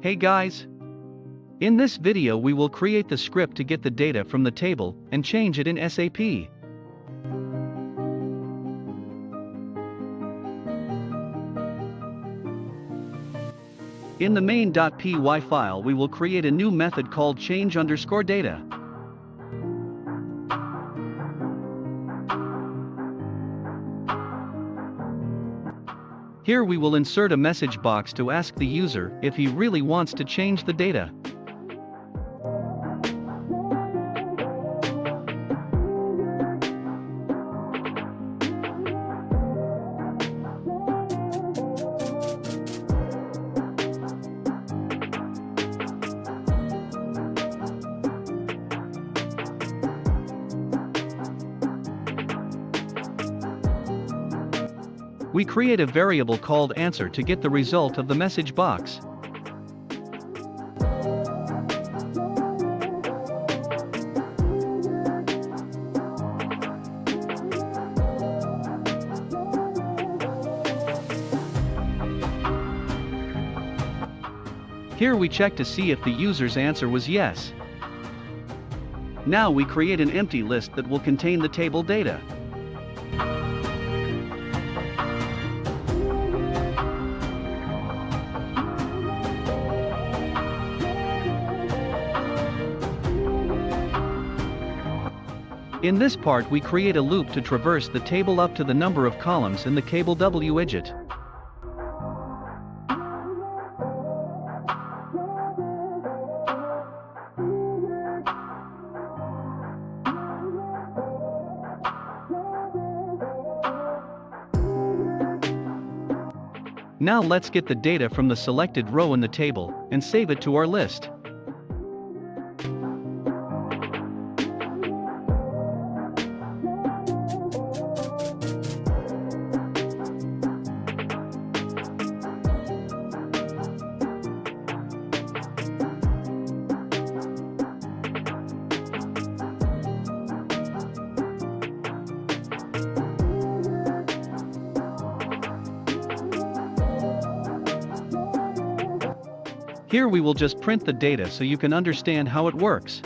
Hey guys! In this video we will create the script to get the data from the table and change it in SAP. In the main.py file we will create a new method called change_data. Here we will insert a message box to ask the user if he really wants to change the data. We create a variable called answer to get the result of the message box. Here we check to see if the user's answer was yes. Now we create an empty list that will contain the table data. In this part we create a loop to traverse the table up to the number of columns in the QTableWidget. Now let's get the data from the selected row in the table and save it to our list. Here we will just print the data so you can understand how it works.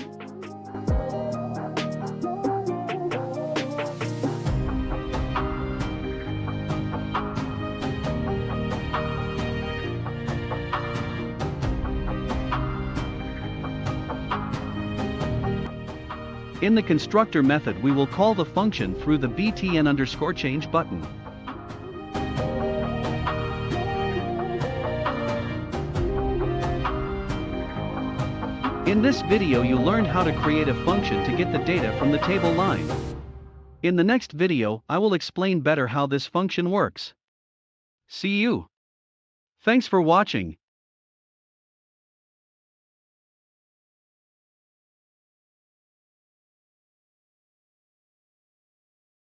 In the constructor method we will call the function through the btn_change button. In this video you learned how to create a function to get the data from the table line. In the next video I will explain better how this function works. See you! Thanks for watching.